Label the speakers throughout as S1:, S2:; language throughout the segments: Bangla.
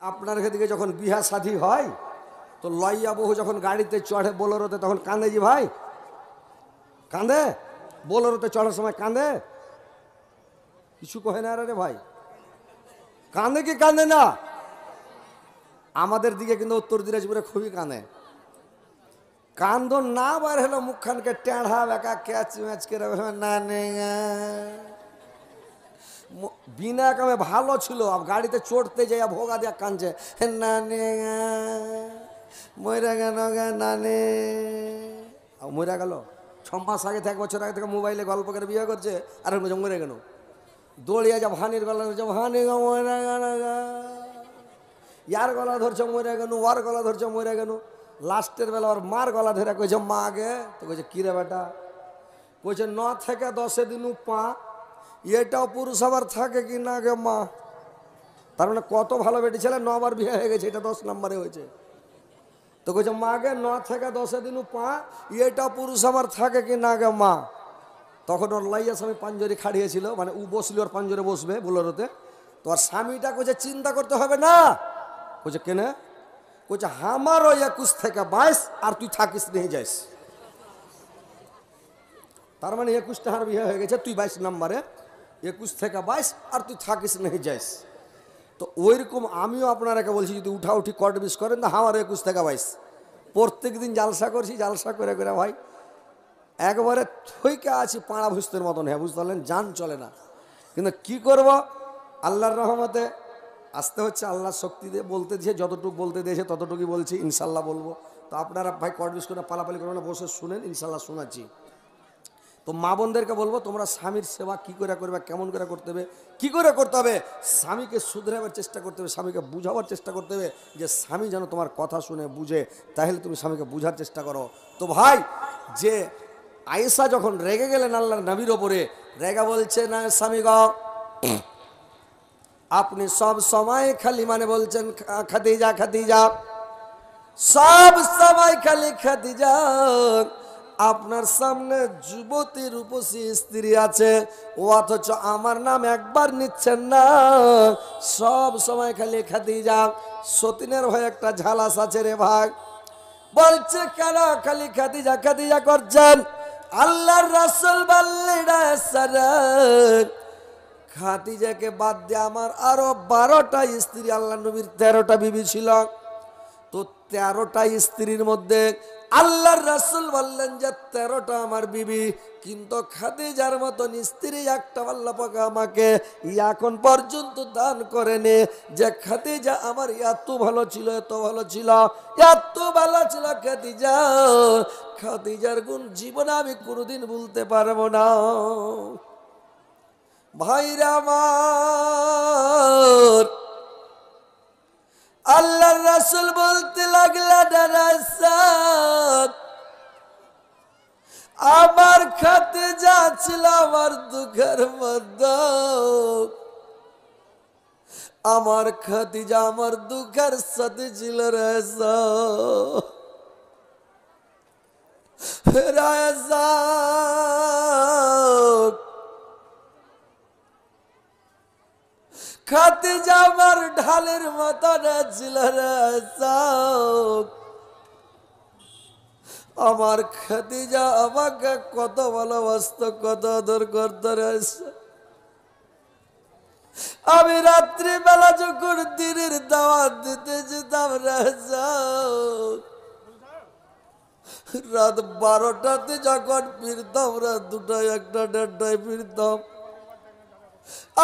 S1: আপনার দিকে যখন বিহা শাদী হয় তো লইয়া বহু যখন গাড়িতে চড়ে বোলেরোতে তখন কাঁদে জি ভাই, কাঁদে? বোলেরোতে চড়ার সময় কাঁদে? কিছু কহে না রে ভাই, কাঁদে কি কাঁদে না? আমাদের দিকে কিন্তু উত্তর দিনাজপুরে খুবই কাঁদে। কান্দন না বার হলো মুখখানকে টেঁড়া বেকা ক্যাচ ম্যাচ করে না বিনা কামে ভালো ছিল, গাড়িতে চড়তে যাই ভোগা দিয়া কাঁদছে নানে ময়রা গেল নানে, ময়রা গেল। 6 মাস আগে থেকে 1 বছর আগে থেকে মোবাইলে গল্প করে বিয়ে করছে আর মরে গেল। দৌড়িয়া যা ভানির গলা ধরছে ভানি গা ময়রা গেল, ইয়ার গলা ধরছে মরে গেল, ওর গলা ধরছে মরে গেল। লাস্টের বেলা ওর মার গলা ধরে কইছে মা আগে, তো কইছে কিরে বেটা, কইছে 9 থেকে 10 দিন পা, এটাও পুরুষ আবার থাকে কি না গে মা। তার মানে কত ভালো বেটি ছেলে, 9 বার বিয়ে হয়ে গেছে, এটা 10 নম্বরে হয়েছে। তো কইছে মা গে 9 থেকে 10 দিন পা, এটা পুরুষ আবার থাকে কি না গে মা। তখন ওর লাইয়া স্বামী পাঞ্জরে খাড়িয়েছিল, মানে ও বসলি ওর পাঞ্জরে বসবে বোলেরোতে। তো আর স্বামীটা কইছে চিন্তা করতে হবে না। কইছে কেনে? কইছে আমারও 21 থেকে 22 আর তুই থাকিস নিয়ে যাইস। তার মানে 21 টাকার বিয়ে হয়ে গেছে, তুই 22 নম্বরে, 21 থেকে 22 আর তুই থাকিস নিয়ে যাইস। তো ওইরকম আমিও আপনারাকে বলছি, যদি উঠাউঠি কট বিষ করেন না আমার 21 থেকে 22 প্রত্যেক দিন জালসা করছি, জালসা করে করে ভাই একবারে থইকা আছি পাড়া ভুস্তের মতন। হ্যাঁ বুঝতে পারলেন, জান চলে না। কিন্তু কি করব, আল্লাহর রহমতে আসতে হচ্ছে, আল্লাহর শক্তি দিয়ে বলতে দিয়েছে, যতটুকু বলতে দিয়েছে ততটুকুই বলছি, ইনশাল্লাহ বলবো। তো আপনারা ভাই কট বিষ করে পালাপালি করে না, বসে শুনেন, ইনশাল্লাহ শোনাচ্ছি। তো মা বোনদেরকে বলবো, তোমরা স্বামীর সেবা কি করে করবে, কেমন করে করতে হবে, কি করে করতে হবে, স্বামীকে শুধরাবার চেষ্টা করতে হবে, স্বামীকে বুঝাবার চেষ্টা করতে হবে, যে স্বামী যেন তোমার কথা শুনে বুঝে, তাহলে তুমি স্বামীকে বুঝার চেষ্টা করো। তো ভাই, যে আয়েশা যখন রেগে গেলেন আল্লাহর নবীর ওপরে, রেগা বলছে না স্বামী গো, আপনি সব সময় খালি মানে বলছেন খাদিজা খাদিজা, সব সময় খালি খাদিজা, আপনার সামনে যুবতী রূপসী স্ত্রী আছে, ও অথচ আমার নাম একবার নিচ্ছেন না, সব সময় খালি খাদিজা। সতীনের হয়ে একটা ঝালাস আছে রে ভাই। বলছে কেন খালি খাদিজা খাদিজা করছেন? আল্লাহর রাসূল বললেন খাদিজাকে বাদ দিয়ে আমার আরো 12টা স্ত্রী, আল্লাহ নবীর 13টা বিবি ছিল। তো 13টা স্ত্রীর মধ্যে আল্লাহর রাসূল বললেন যে 13টা আমার বিবি, কিন্তু খাদিজার মতন স্ত্রী একটা আল্লাহ পাক আমাকে এখন পর্যন্ত দান করেনি। যে খাদিজা আমার এত ভালো ছিল, এত ভালো ছিল, এত ভালো ছিল খাদিজা, খাদিজার গুণ জীবনে আমি কোনোদিন ভুলতে পারবো না। ভাইরা আমার, আল্লাহর রাসূল বলতে লাগলেন আমার খাদিজা ছিল আমার দুঃখের মধ্যে, আমার খাদিজা আমার দুঃখের সাথে ছিল রে খাদিজা আমার ঢালের মতন ছিল রে, আমার খাদিজা আমাকে কত ভালোবাসতো, কত আদর করতো রে। আমি রাত্রি বেলা যখন দিনের দাওয়াত দিতে যেতাম রে, রাত 12টাতে যখন ফিরতাম, রাত 2টা 1টা 1:30টায় ফিরতাম,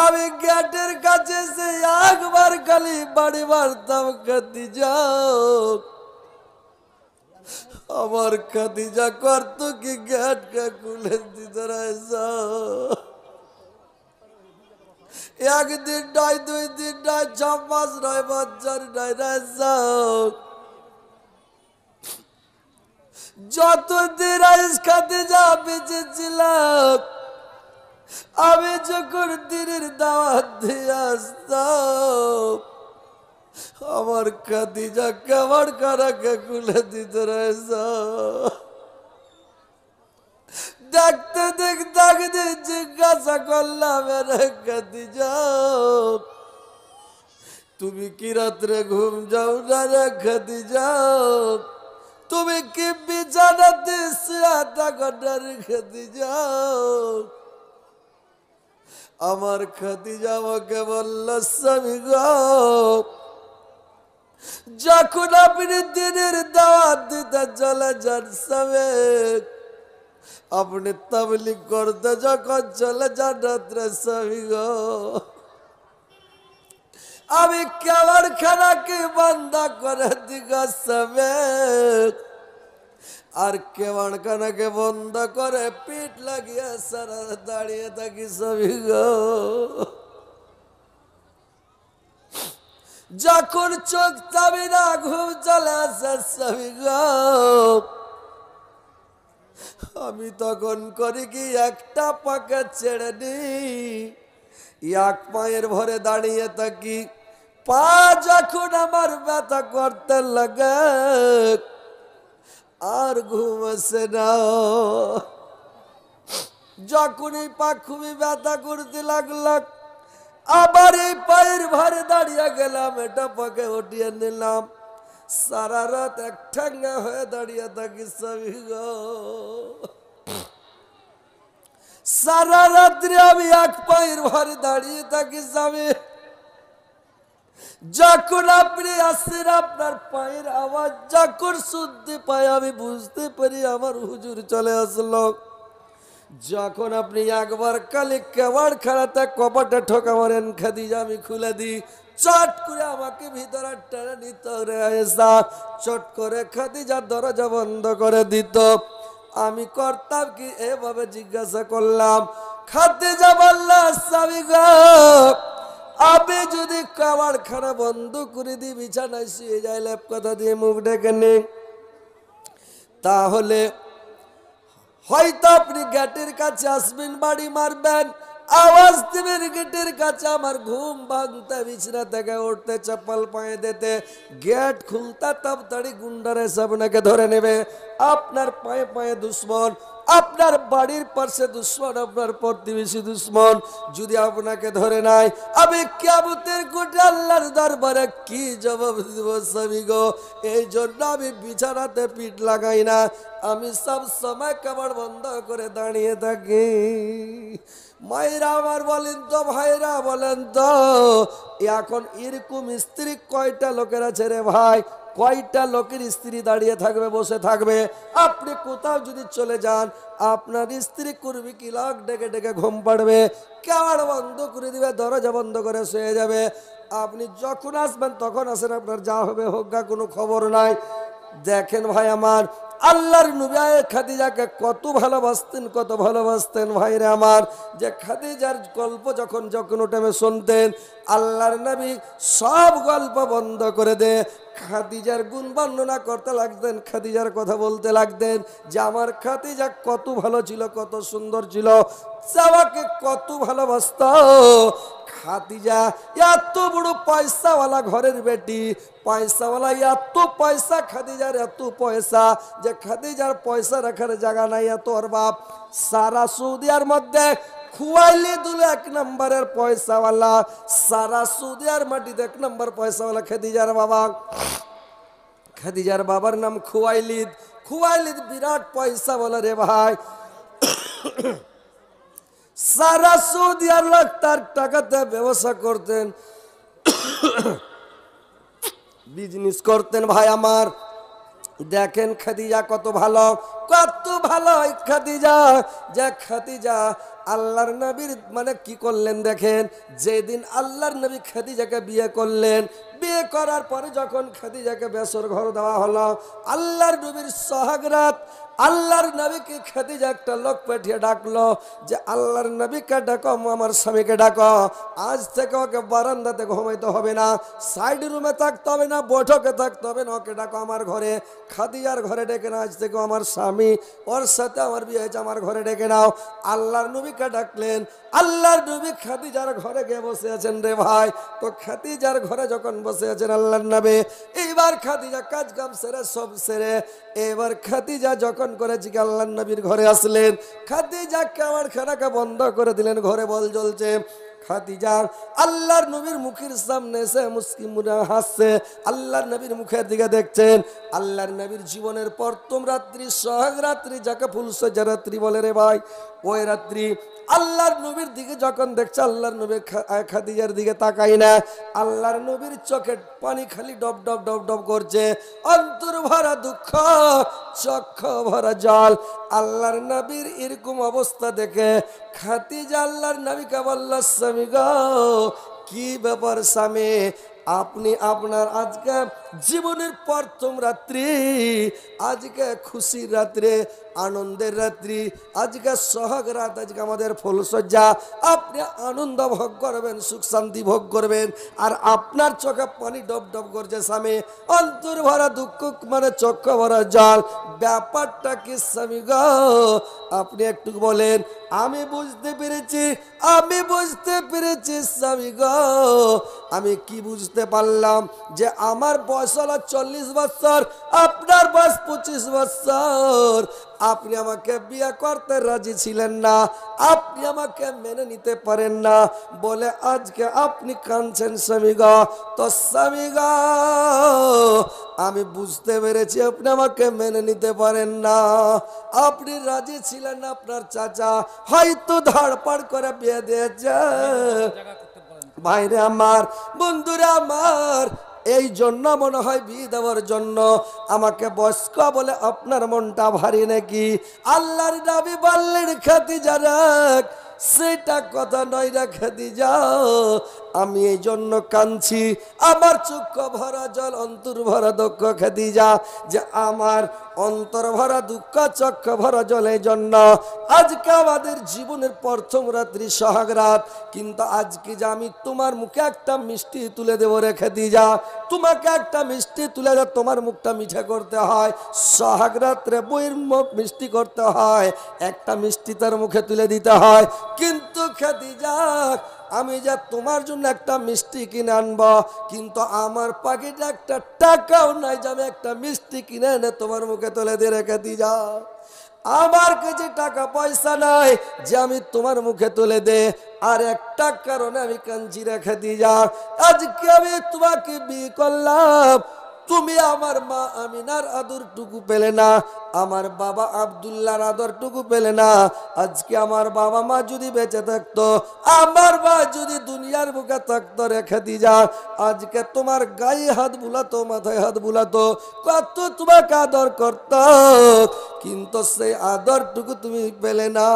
S1: আমি গেটের কাছে সে একবার খালি বাড়ি মারতাম খাদিজা, আমার খাদিজা করতো কি গেটটা খুলে দিত রে। একদিন নয়, 2 দিন নয়, 6 মাস নয়, বছর নয় রে, যতদিন খাদিজা বেঁচে ছিলাম, আমি যখন দিনের দাওয়াত দিয়ে আসতাম, আমার খাদিজা কেমন কারাকে খুলে দিত রে। দেখতে দেখতে জিজ্ঞাসা করলাম রে খাদিজা তুমি কি রাত্রে ঘুম যাও না রে খাদিজা? তুমি কি বিছানাতে আধা ঘন্টা রেখে যাও? আমার খাদিজা আমাকে বলল, স্বামী গো, যখন আপনি দিনের দাওয়াত দিতে চলে যান স্বামী, আপনি তাবলীগ করতে যখন চলে যান রাত্রে স্বামী গো, আমি কেমন খানাকে বন্ধ করে দিগ স্বামী, আর কেমন খানাকে বন্ধ করে পিঠ লাগিয়ে সারা দাঁড়িয়ে থাকি স্বামী গো। যখন চোখ চাবি না ঘুম চলে আসে স্বামী গো, আমি তখন করি কি একটা পাকে ছেড়ে দিই, এক পায়ের ভরে দাঁড়িয়ে থাকি। পা যখন আমার ব্যথা করতে লাগে আর ঘুম আসে না, যখন এই পা খুবই ব্যথা করতে লাগলো, আবার এই পায়ের ভারে দাঁড়িয়ে গেলাম, এটা পাকে উঠিয়ে নিলাম, সারা রাত এক ঠাঙ্গা হয়ে দাঁড়িয়ে থাকি স্বামী গো। সারা রাত্রি আমি এক পায়ের ভারে দাঁড়িয়ে থাকি স্বামী। যখন আপনি আসেন, আপনার পায়ের আওয়াজ যখন শুনতে পাই, আমি বুঝতে পারি আমার হুজুর চলে আসলো। যখন আপনি একবার কালে কেওয়ার খাড়াতে কপাটা ঠোকা মারেন খাদিজা, আমি খুলে দিই, চট করে আমাকে ভিতরে টেনে নিত রে আয়েশা, চট করে খাদিজা দরজা বন্ধ করে দিত। আমি করতাম কি, এভাবে জিজ্ঞাসা করলাম। খাদিজা বলল, স্বামী গো, আমি যদি কেওয়ার খানা বন্ধ করে দিই, বিছানায় শুয়ে যাই, লেপ কথা দিয়ে মুখ ঢেকে নেই, তাহলে হয়তো আপনি গেটের কাছে আসবেন, বাড়ি মারবেন, আওয়াজ দিবেন গেটের কাছে, আমার ঘুম ভাঙতে, বিছানা থেকে উঠতে, চপ্পল পায়ে দিতে, গেট খুলতে, তাড়াতাড়ি গুন্ডারা এসে আপনাকে ধরে নেবে। আপনার পায়ে পায়ে দুশ্মন, আপনার বাড়ির পাশে দুশ্মন, আপনার প্রতিবেশী দুশ্মন। যদি আপনাকে ধরে নাই, আমি কিয়ামতের কোটে আল্লাহর দরবারে কি জবাব দিব স্বামী গো? এই জন্য আমি বিছানাতে পিঠ লাগাই না, আমি সব সময় কাপড় বন্ধ করে দাঁড়িয়ে থাকি। মায়েরা আমার বলেন তো, ভাইরা বলেন তো, এখন এরকম স্ত্রী কয়টা লোকের আছে রে ভাই? কয়টা লোকের স্ত্রী দাঁড়িয়ে থাকবে, বসে থাকবে? আপনি কোথাও যদি চলে যান, আপনার স্ত্রী করবি কি, লক ডেকে ডেকে ঘুম পাড়বে, কেওয়াড় বন্ধ করে দিবে, দরজা বন্ধ করে শুয়ে যাবে। আপনি যখন আসবেন তখন আসেন, আপনার যা হবে হোক গা, কোনো খবর নাই। দেখেন ভাই আমার, আল্লাহর নবী খাদিজাকে কত ভালোবাসতেন, কত ভালোবাসতেন ভাইরে আমার, যে খাদিজার গল্প যখন যখন টাইমে শুনতেন, আল্লাহর নবী সব গল্প বন্ধ করে দে খাদিজার গুণ বর্ণনা করতে লাগতেন, খাদিজার কথা বলতে লাগতেন, যে আমার খাদিজা কত ভালো ছিল, কত সুন্দর ছিল, আমাকে কত ভালোবাসত। খাদিজা এত বড় পয়সাওয়ালা ঘরের বেটি, পয়সাওয়ালা, এত পয়সা খাদিজার, এত পয়সা যে খাদিজার পয়সা রাখার জায়গা নাই, এত ওর বাপ। সারা সৌদিয়ার মধ্যে খুয়াইলিদ হলো এক নম্বরের পয়সাওয়ালা, সারা সৌদিয়ার মাটিতে এক নম্বর পয়সাওয়ালা খাদিজার বাবা। খাদিজার বাবার নাম খুয়াইলিদ। খুয়াইলিদ বিরাট পয়সাওয়ালা রে ভাই। সারা সৌদিয়ার লোক তার টাকাতে ব্যবসা করতেন, বিজনেস করতেন ভাই আমার। দেখেন খাদিজা কত ভালো, কত ভালো খাদিজা, যে খাদিজা আল্লাহর নবীর মানে কি করলেন দেখেন, যেদিন আল্লাহর নবী খাদিজাকে বিয়ে করলেন, বিয়ে করার পরে যখন খাদিজাকে বেসর ঘর দেওয়া হলো, আল্লাহর নবীর সোহাগরাত, আল্লাহর নবীকে খাদিজা একটা লোক পাঠিয়ে ডাকলো, যে আল্লাহর নবীকে ডাকো, আমার স্বামীকে ডাকো, আজ থেকে ওকে বারান্দাতে ঘুমাইতে হবে না, সাইড রুমে থাকতে হবে না, বৈঠকে থাকতে হবে না, ওকে ডাকো আমার ঘরে। খাদিজার ঘরে ডেকে না, আজ থেকে আমার স্বামী, ওর সাথে আমার বিয়ে হয়েছে, আমার ঘরে ডেকে নাও। আল্লাহর নবীকে ডাকলেন, আল্লাহর নবী খাদিজার ঘরে গিয়ে বসে আছেন রে ভাই। তো খাদিজার ঘরে যখন বসে আছেন আল্লাহর নবী, এইবার খাদিজা কাজ কাম সেরে সব সেরে, এবার খাদিজা যখন করেছি আল্লাহর নবীর ঘরে আসলেন, খাদিজা কেমন খানাকে বন্ধ করে দিলেন, ঘরে বল জ্বলছে। খাদিজা আল্লাহর নবীর মুখের সামনে এসে মুস্কি মুড়ে হাসছে, আল্লাহর নবীর মুখের দিকে দেখছেন। আল্লাহর নবীর জীবনের প্রথম রাত্রি, সোহাগ রাত্রি, যাকে ফুলসজ্জা রাত্রি বলে রে ভাই, ওই রাত্রি আল্লাহর নবীর দিকে যখন দেখছে, আল্লাহর নবী খাদিজার দিকে তাকাই না, আল্লাহর নবীর চোখে পানি খালি ডব ডব ডব ডব করছে, অন্তর ভরা দুঃখ, চক্ষু ভরা জল। আল্লাহর নবীর এরকম অবস্থা দেখে খাদিজা আল্লাহর নবীকে বলল, স্বামী গো, কি ব্যাপার স্বামী, আপনি আপনার আজকে জীবনের প্রথম রাত্রি, আজকে খুশির রাত্রে, আনন্দের রাত্রি, আজকে সোহাগ রাত, আজকে আমাদের ফুলসজ্জা, আপনি আনন্দ ভোগ করবেন, সুখ শান্তি ভোগ করবেন, আর আপনার চোখে পানি ডব ডব করছে স্বামী, অন্তর ভরা দুঃখ, মানে চক্ষু ভরা জল, ব্যাপারটা কি স্বামী গো, আপনি একটু বলেন। আমি বুঝতে পেরেছি, আমি বুঝতে পেরেছি স্বামী গো, আমি কি বুঝতে পারলাম, যে আমার বয়স হলো 40 বছর, আপনার বয়স 25 বছর, আপনি আমাকে বিয়ে করতে রাজি ছিলেন না, আপনি আমাকে মেনে নিতে পারেন না বলে আজকে আপনি কাঁদছেন স্বামী গো। তো স্বামী গো, আমি বুঝতে পেরেছি আপনি আমাকে মেনে নিতে পারেন না, আপনি রাজি ছিলেন না, আপনার চাচা হয়তো ধাড়পাড় করে বিয়ে দিয়েছে। ভাইরে আমার, বন্ধুরা আমার, এই জন্য মনে হয় বিয়ে দেওয়ার জন্য আমাকে বয়স্ক বলে আপনার মনটা ভারী নাকি? আল্লাহর নবী বললেন, খাদিজা রাখ, সেটা কথা নয় রে খাদিজা, আমি এই জন্য কাঁদছি, আমার চক্ষু ভরা জল, অন্তর ভরা দুঃখ খাদিজা, যে আমার অন্তর ভরা দুঃখ, চক্ষু ভরা জল, এই জন্য আজকে আমাদের জীবনের প্রথম রাত্রি, সোহাগ রাত, কিন্তু আজকে যে আমি তোমার মুখে একটা মিষ্টি তুলে দেবো রে খাদিজা, তোমাকে একটা মিষ্টি তুলে দেব, তোমার মুখটা মিঠা করতে হয়, সোহাগ রাত্রে বইয়ের মুখ মিষ্টি করতে হয়, একটা মিষ্টি তার মুখে তুলে দিতে হয়। কিন্তু খাদিজা, আমি যা তোমার জন্য একটা মিষ্টি কিনে আনবো, কিন্তু আমার পকেটে একটা টাকাও নাই যে আমি একটা মিষ্টি কিনে এনে তোমার মুখে তুলে দিয়ে রেখে দিযা, আমার কাছে টাকা পয়সা নাই যে আমি তোমার মুখে তুলে দে। আর একটা কারণে আমি কাঞ্চি রেখে দিযা, আজকে আমি তোমাকে বিয়ে করলাম, তুমি আমার মা আমিনার আদরটুকু পেলে না, আমার বাবা আব্দুল্লাহর আদরটুকু পেলে না। আজকে আমার বাবা মা যদি বেঁচে থাকতো, আমার মা যদি দুনিয়ার বুকে থাকতো, রেখে দিযা, আজকে তোমার গায়ে হাত বুলাতো, মাথায় হাত বুলাতো, কত তোমাকে আদর করত, কিন্তু সেই আদরটুকু তুমি পেলে না।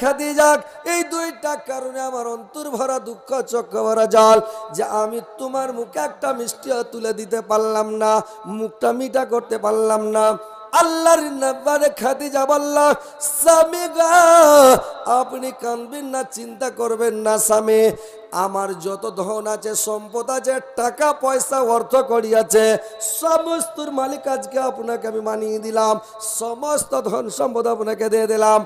S1: খাদিজা, এই দুইটা কারণে আমার অন্তর ভরা দুঃখ, চক্ষু ভরা জল, যে আমি তোমার মুখে একটা মিষ্টি তুলে দিতে পারলাম না, মুখটা মিঠা করতে পারলাম না। আল্লাহর নবী খাদিজা বলল, স্বামী গো, আপনি কাঁদবেন না, চিন্তা করবেন না স্বামী, আমার যত ধন আছে, সম্পদ আছে, টাকা পয়সা, অর্থ কড়ি আছে, সমস্তর মালিক আজকে আপনাকে আমি মানিয়ে দিলাম, সমস্ত ধন সম্পদ আপনাকে দিয়ে দিলাম।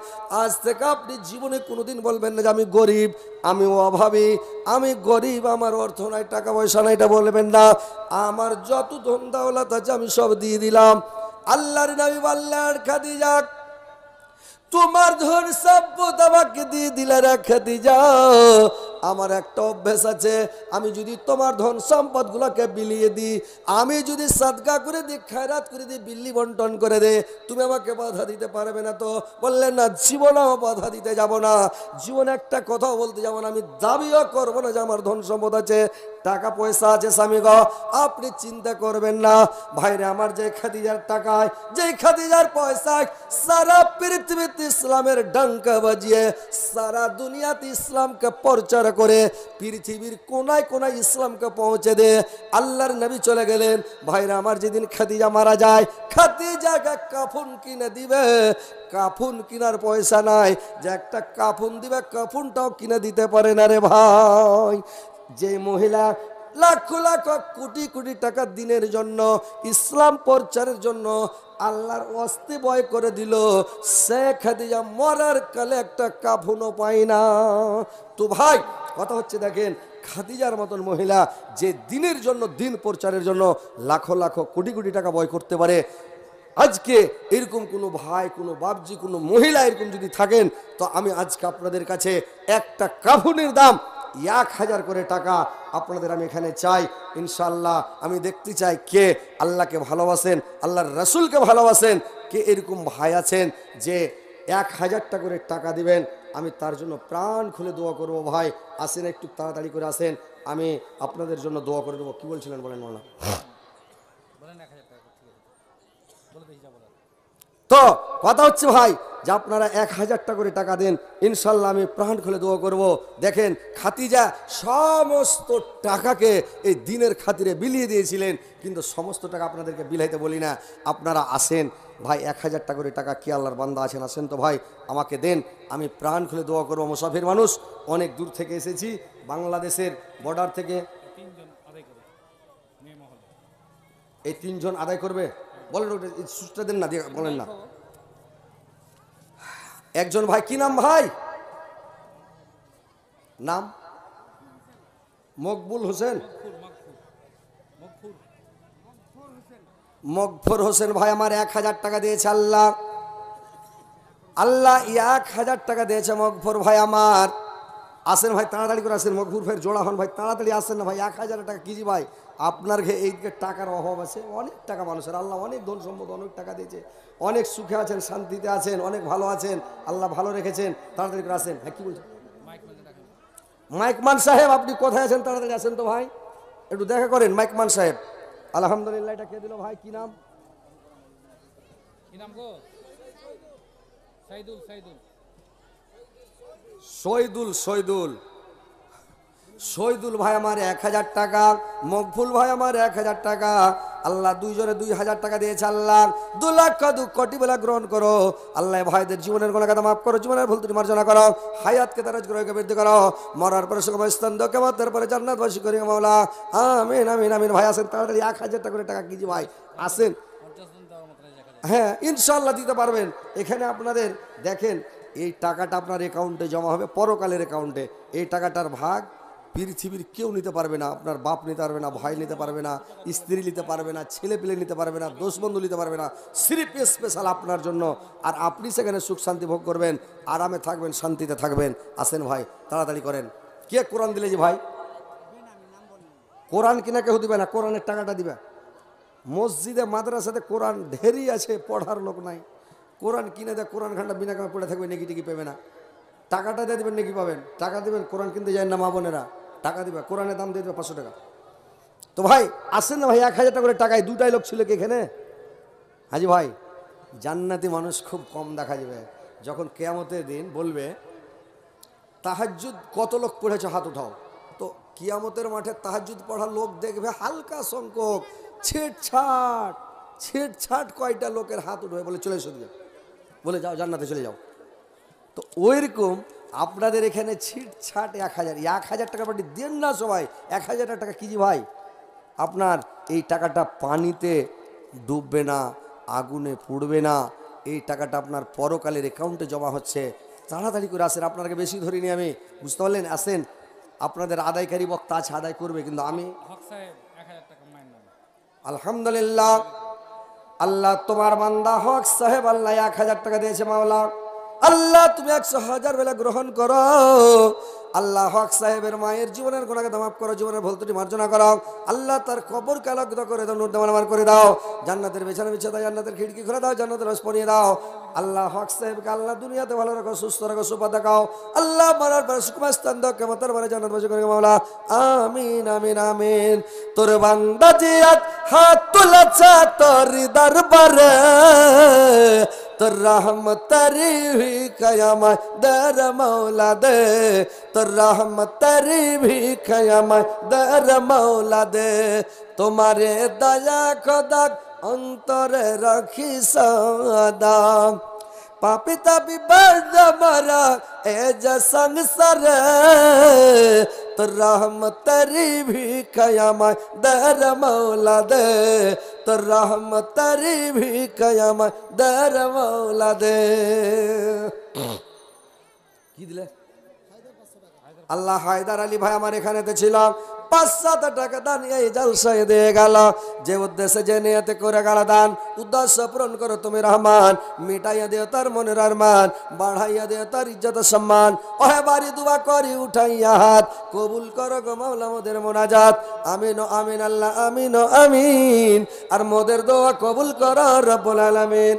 S1: আজ থেকে আপনি জীবনে কোনোদিন বলবেন না যে আমি গরিব, আমি অভাবী, আমি গরিব, আমার অর্থ নাই, টাকা পয়সা নাই, এটা বলবেন না। আমার যত ধন দৌলত আছে আমি সব দিয়ে দিলাম। আল্লাহর নবী বললেন, খাদিজা, তোমার ধন সম্পদ আমাকে দিয়ে দিলে রে খাদিজা, আমার একটা অভ্যাস আছে, আমি যদি তোমার ধন সম্পদ গুলোকে বিলিয়ে দিই, আমি যদি সাদকা করে দিই, খায়রাত করে দিই, বিল্লি বন্টন করে দে, তুমি আমাকে বাধা দিতে পারবে না তো? বললেন না, জীবনেও বাধা দিতে যাব না, জীবনে একটা কথাও বলতে যাব না, আমি দাবিও করবো না যে আমার ধন সম্পদ আছে, টাকা পয়সা আছে। স্বামী গো, আপনি চিন্তা করবেন না। ভাইরে আমার, যে খাদিজার টাকায়, যে খাদিজার পয়সায় সারা পৃথিবীতে ইসলামের ডঙ্কা বাজিয়ে সারা দুনিয়াতে ইসলামকে প্রচার করে পৃথিবীর কোনায় কোনায় ইসলামকে পৌঁছে দে, আল্লাহর নবী চলে গেলেন। ভাইরা আমার, যেদিন খাদিজা মারা যায়, খাদিজাকে কাফন কিনে দিবে, কাফন কিনার পয়সা নাই, যে একটা কাফন দিবে, কাফনটাও কিনে দিতে পারে না রে ভাই। যে মহিলা লাখ লাখ কোটি কোটি টাকা দিনের জন্য, ইসলাম প্রচারের জন্য আল্লাহর ওয়াস্তে বয় করে দিল, সে খাদিজা মরার কালে একটা কাফনও পায় না। তো ভাই, কথা হচ্ছে, দেখেন, খাদিজার মতন মহিলা যে দিনের জন্য, দিন প্রচারের জন্য লাখো লাখো কোটি কোটি টাকা বয় করতে পারে, আজকে এরকম কোনো ভাই, কোনো বাপজি, কোনো মহিলা এরকম যদি থাকেন, তো আমি আজকে আপনাদের কাছে একটা কাফনের দাম 1000 করে টাকা আপনাদের আমি এখানে চাই। ইনশাল্লাহ আমি দেখতে চাই কে আল্লাহকে ভালোবাসেন, আল্লাহর রাসূলকে ভালোবাসেন, কে এরকম ভাই আছেন যে 1000 টাকা করে টাকা দিবেন। আমি তার জন্য প্রাণ খুলে দোয়া করব। ভাই আসেন, একটু তাড়াতাড়ি করে আসেন, আমি আপনাদের জন্য দোয়া করে দেবো। কি বলছিলেন বলেন না? তো কথা হচ্ছে ভাই যে আপনারা 1000 টাকা করে টাকা দেন, ইনশাল্লাহ আমি প্রাণ খুলে দোয়া করব। দেখেন খাদিজা সমস্ত টাকাকে এই দিনের খাতিরে বিলিয়ে দিয়েছিলেন, কিন্তু সমস্ত টাকা আপনাদেরকে বিলাইতে বলি না। আপনারা আসেন ভাই, 1000 টাকা করে টাকা, কি আল্লাহর বান্দা আছেন, আসেন তো ভাই আমাকে দেন, আমি প্রাণ খুলে দোয়া করবো। মুসাফির মানুষ, অনেক দূর থেকে এসেছি, বাংলাদেশের বর্ডার থেকে। এই 3 জন আদায় করবে বলেন, ওটা সুস্থ দেন না, দিয়ে বলেন না। একজন ভাই, কি নাম ভাই? নাম মকবুল হোসেন, মকফুর হোসেন ভাই আমার 1000 টাকা দিয়েছে। আল্লাহ 1000 টাকা দিয়েছে মকফুর ভাই আমার। আসেন ভাই, তাড়াতাড়ি করে আসেন, মকফুর ভাই জোড়া হন ভাই, তাড়াতাড়ি আসেন না ভাই। 1000 টাকা কিজি ভাই, আপনার এইদিকে টাকার অভাব আছে, অনেক টাকা মানুষের, আল্লাহ অনেক ধন সম্পদ, অনেক টাকা দিয়েছে, অনেক সুখে আছেন, শান্তিতে আছেন, অনেক ভালো আছেন, আল্লাহ ভালো রেখেছেন। তাড়াতাড়ি করে আসেন। হ্যাঁ, কি বলছেন? মাইকমান সাহেব আপনি কোথায় আছেন? তাড়াতাড়ি আসেন তো ভাই, একটু দেখা করেন মাইকমান সাহেব। আলহামদুলিল্লাহ, এটা কে দিল ভাই? কি নাম? শহীদুল। শহীদুল ভাই আমার 1000 টাকা, মকবুল ভাই আমার 1000 টাকা। আল্লাহ দুইজনে 2000 টাকা দিয়েছে। আল্লাহ 2 লাখ 2 কোটি বেলা গ্রহণ করো। আল্লাহ ভাইদের জীবনের গুনাহ কথা মাফ করো, জীবনের ভুল ত্রুটি মার্জনা করো, হায়াতকে দারাজ করে বৃদ্ধি করো, মরার পরে সুখময় স্থান দাও, কিয়ামতের পরে জান্নাতবাসী করি মাওলা, আমিন আমিন আমিন। ভাই আসেন তাড়াতাড়ি, 1000 টাকা করে টাকা কিজি ভাই, আসেন। হ্যাঁ ইনশাল্লাহ দিতে পারবেন। এখানে আপনাদের দেখেন, এই টাকাটা আপনার অ্যাকাউন্টে জমা হবে, পরকালের অ্যাকাউন্টে। এই টাকাটার ভাগ পৃথিবীর কেউ নিতে পারবে না। আপনার বাপ নিতে পারবে না, ভাই নিতে পারবে না, স্ত্রী নিতে পারবে না, ছেলে পেলে নিতে পারবে না, দোষ বন্ধু নিতে পারবে না, সিরিপ স্পেশাল আপনার জন্য। আর আপনি সেখানে সুখ শান্তি ভোগ করবেন, আরামে থাকবেন, শান্তিতে থাকবেন। আসেন ভাই, তাড়াতাড়ি করেন। কে কোরআন দিলে যে ভাই? কোরআন কিনা কেউ দিবে না, কোরআনের টাকাটা দিবে। মসজিদে মাদ্রাসাতে কোরআন ঢেরি আছে, পড়ার লোক নাই। কোরআন কিনে দেয়, কোরআন খান্ডা বিনা কামে পড়ে থাকবে, নেকি টেকি পাবে না। টাকাটা দিয়ে দেবেন, নেকি পাবেন। টাকা দিবেন, কোরআন কিনতে যায় না মা বোনেরা, টাকা দিবে, কোরআনের দাম দিয়ে দেবে 500 টাকা। তো ভাই আসেন না ভাই, 1000 টাকা করে টাকায় 2টাই লোক ছিল কি এখানে? হাজি ভাই, জান্নাতি মানুষ খুব কম দেখা যাবে। যখন কিয়ামতের দিন বলবে তাহাজ্জুদ কত লোক পড়েছে হাত উঠাও, তো কিয়ামতের মাঠে তাহাজ্জুদ পড়া লোক দেখবে হালকা সংখ্যক, ছিটছাট কয়টা লোকের হাত উঠবে, বলে চলে এসো দিয়ে, বলে যাও জান্নাতে চলে যাও। তো ওইরকম আপনাদের এখানে ছিটছাট 1000 টাকা পাটি দেন না সবাই। 1000 টাকা কিজি ভাই, আপনার এই টাকাটা পানিতে ডুববে না, আগুনে পুড়বে না। এই টাকাটা আপনার পরকালের অ্যাকাউন্টে জমা হচ্ছে। তাড়াতাড়ি করে আসেন, আপনাকে বেশি ধরিনি আমি, বুঝতে পারলেন? আসেন, আপনাদের আদায়কারী বক্তা আছে, আদায় করবে, কিন্তু আমি আলহামদুলিল্লাহ। আল্লাহ তোমার বান্দা হক সাহেব আল্লাহ 1000 টাকা দিয়েছে মাওলা। আল্লাহ তুমি 100,000 বেলা গ্রহণ করো। আল্লাহ হক সাহেবের মায়ের জীবনের গুনাহকে মাফ করো, জীবনের ভুল ত্রুটি মার্জনা করো। আল্লাহ তার কবরকে আলোকিত করে দাও, নূর দামান করে দাও, জান্নাতের বিছানা বিছিয়ে দাও, জান্নাতের খিড়কি খুলে দাও, জান্নাতের রস পরিয়ে দাও। আল্লাহ হক সাহেবকে আল্লাহ দুনিয়াতে ভালো রাখো, সুস্থ রাখো, সুপথ দেখাও। আল্লাহ মরার পরে সুকুমার স্থান দাও, কিয়ামতের পরে জান্নাতবাসী করে মাওলা, আমিন আমিন আমিন। তোর বান্দা জিয়াত হাত তুলেছে তোর দরবারে, তোর রহমতেরি ভিখায়ামায় দর মৌলা দে, তোর রহমতেরি ভিখায়ামায় দর মৌলা দে। তোমারে দয়া খোদা অন্তরে রাখি সদা, পাপি তাপি বর্দ মারা এ যে সংসারে, তোর রহমতেরি ভিখায়ামায় দর মৌলা দে, তোর রহমতেরি ভিখায়ামায় দর মৌলা দে। কি দিলে? আল্লাহ হায়দার আলী ভাই আমার এখানেতে ছিল, 5-7 টাকা দান এই জলসায় দিয়ে গেল। যে উদ্দেশ্যে যে নিয়তে করে গেল দান, উদ্দেশ্য পূরণ করো তুমি রহমান। মিটাইয়া দিও তার মনের আরমান, বাড়াইয়া দিও তার ইজ্জত সম্মান। ওহে বাড়ি দুয়া করি উঠাইয়া হাত, কবুল করো গো মাওলা মোদের মোনাজাত। আমিন ও আমিন আল্লাহ আমিন ও আমিন। আর মোদের দোয়া কবুল করো রব্বুল আলামিন।